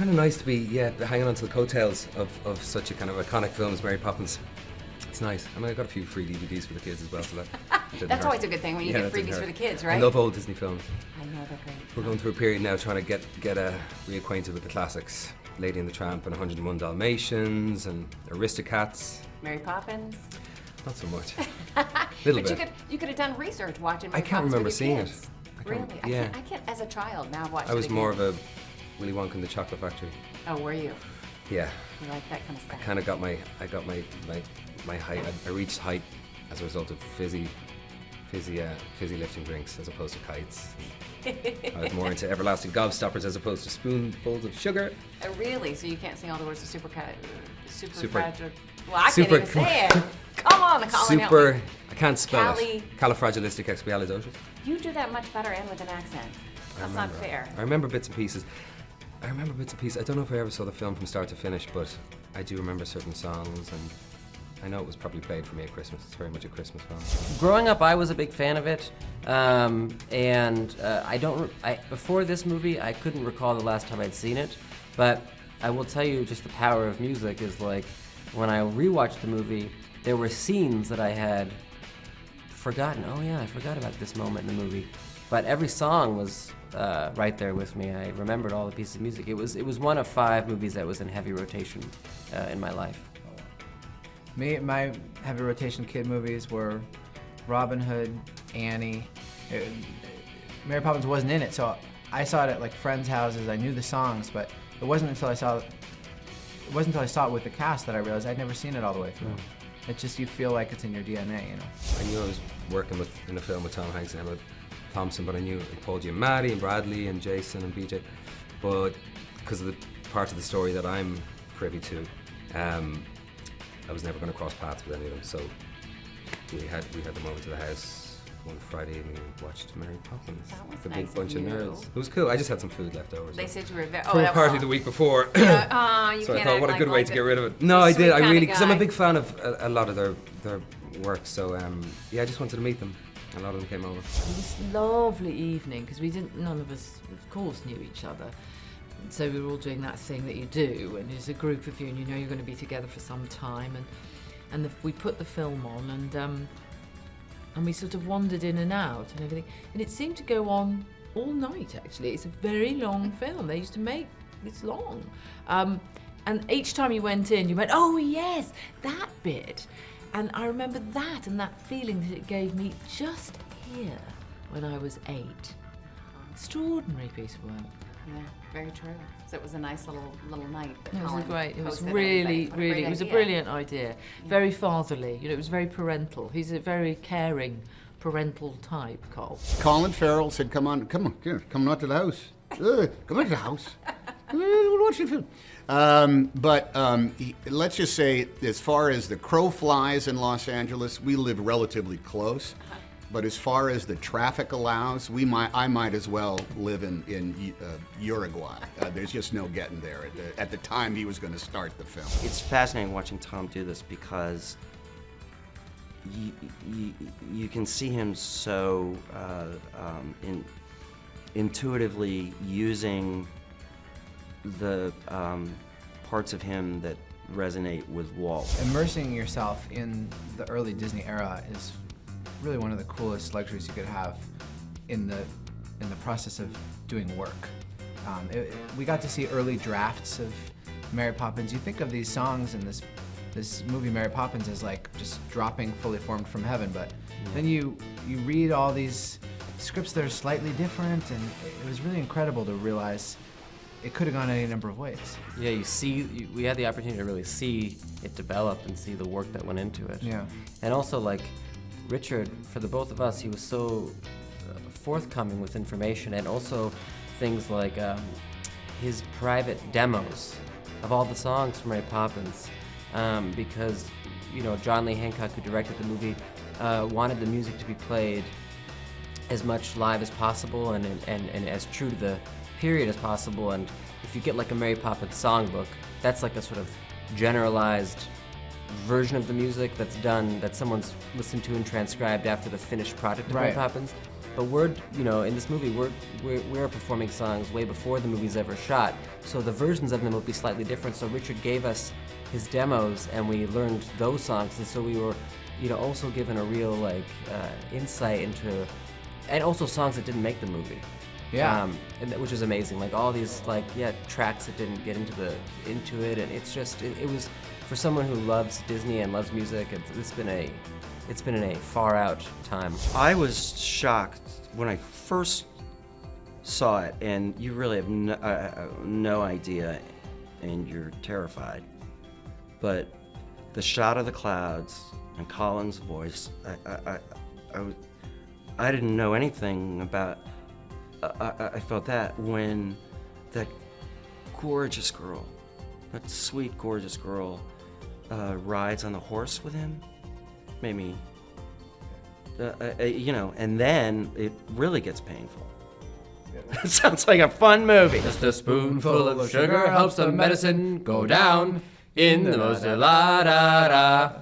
kind of nice to be, hanging on to the coattails of such a kind of iconic film as Mary Poppins. It's nice. I mean, I got a few free DVDs for the kids as well, so that That's always a good thing when you get freebies for the kids, right? I love old Disney films. I know, they're great. We're going through a period now trying to get reacquainted with the classics. Lady and the Tramp and 101 Dalmatians and Aristocats. Mary Poppins? Not so much. Little bit. But you could have done research watching Mary I can't Poppins remember with seeing your it. kids. Really? I can't, as a child, now watch it I was again. more of a Willy Wonka and the Chocolate Factory. Oh, were you? Yeah. You like that kind of stuff? I kind of got my height. I reached height as a result of fizzy lifting drinks as opposed to kites. I was more into everlasting gobstoppers as opposed to spoonfuls of sugar. Really? So you can't sing all the words of super. Well, I super, can't even say it. Come on, Colin. Super. I can't spell Cali. it. Califragilisticexpialidocious. You do that much better and with an accent. That's not fair. I remember bits and pieces. I don't know if I ever saw the film from start to finish, but I do remember certain songs, and I know it was probably played for me at Christmas. It's very much a Christmas film. Growing up, I was a big fan of it, before this movie, I couldn't recall the last time I'd seen it, but I will tell you just the power of music is like, when I rewatched the movie, there were scenes that I had forgotten. Oh yeah, I forgot about this moment in the movie. But every song was right there with me. I remembered all the pieces of music. It was one of 5 movies that was in heavy rotation in my life. My heavy rotation kid movies were Robin Hood, Annie. Mary Poppins wasn't in it, so I saw it at like friends' houses. I knew the songs, but it wasn't until I saw it with the cast that I realized I'd never seen it all the way through. It's just, you feel like it's in your DNA, you know. I knew I was working in a film with Tom Hanks and Emma Thompson, but I knew Paul Giamatti and Bradley and Jason and BJ, but because of the part of the story that I'm privy to, I was never going to cross paths with any of them. So we had them over to the house one Friday evening and watched Mary Poppins. That was the nice big bunch of you. nerds. It was cool. I just had some food left over. They said you were very. From a party the week before. Yeah, you so I can't thought, act what a good like way to get rid of it. No, I did. I really, because I'm a big fan of a lot of their work. So I just wanted to meet them. A lot of them came over. It was a lovely evening because none of us, of course, knew each other. So we were all doing that thing that you do, and there's a group of you, and you know you're going to be together for some time, and we put the film on, and we sort of wandered in and out and everything, and it seemed to go on all night. Actually, it's a very long film. They used to make this long, and each time you went in, you went, oh yes, that bit. And I remember that and that feeling that it gave me just here when I was 8. Extraordinary piece of work. Yeah, very true. So it was a nice little night. It was great. It was hosted really, everybody. really. It was a brilliant idea. Very fatherly. You know, it was very parental. He's a very caring, parental type, Cole. Colin Farrell said, "Come on, come on to the house. Come on to the house. We'll watch the film." Let's just say, as far as the crow flies in Los Angeles, we live relatively close. But as far as the traffic allows, I might as well live in Uruguay. There's just no getting there at the time he was going to start the film. It's fascinating watching Tom do this because you can see him so intuitively using the parts of him that resonate with Walt. Immersing yourself in the early Disney era is really one of the coolest luxuries you could have in the process of doing work. We got to see early drafts of Mary Poppins. You think of these songs in this movie Mary Poppins as like just dropping fully formed from heaven, but then you read all these scripts that are slightly different, and it was really incredible to realize it could have gone any number of ways. Yeah, we had the opportunity to really see it develop and see the work that went into it. Yeah. And also, like, Richard, for the both of us, he was so forthcoming with information, and also things like his private demos of all the songs from Mary Poppins, because, you know, John Lee Hancock, who directed the movie, wanted the music to be played as much live as possible and as true to the period as possible. And if you get like a Mary Poppins songbook, that's like a sort of generalized version of the music that's done, that someone's listened to and transcribed after the finished product of Mary Poppins. But we're, you know, in this movie, we're performing songs way before the movie's ever shot, so the versions of them will be slightly different. So Richard gave us his demos, and we learned those songs, and so we were, you know, also given a real insight into, and also songs that didn't make the movie. Yeah. Which is amazing. Like all these tracks that didn't get into it, and it's just it was for someone who loves Disney and loves music. It's been a far out time. I was shocked when I first saw it, and you really have no idea, and you're terrified. But the shot of the clouds and Colin's voice, I didn't know anything about. I felt that when that gorgeous girl, that sweet, gorgeous girl, rides on the horse with him, made me, you know, and then it really gets painful. It sounds like a fun movie. Just a spoonful of sugar helps the medicine go down in the most la da da.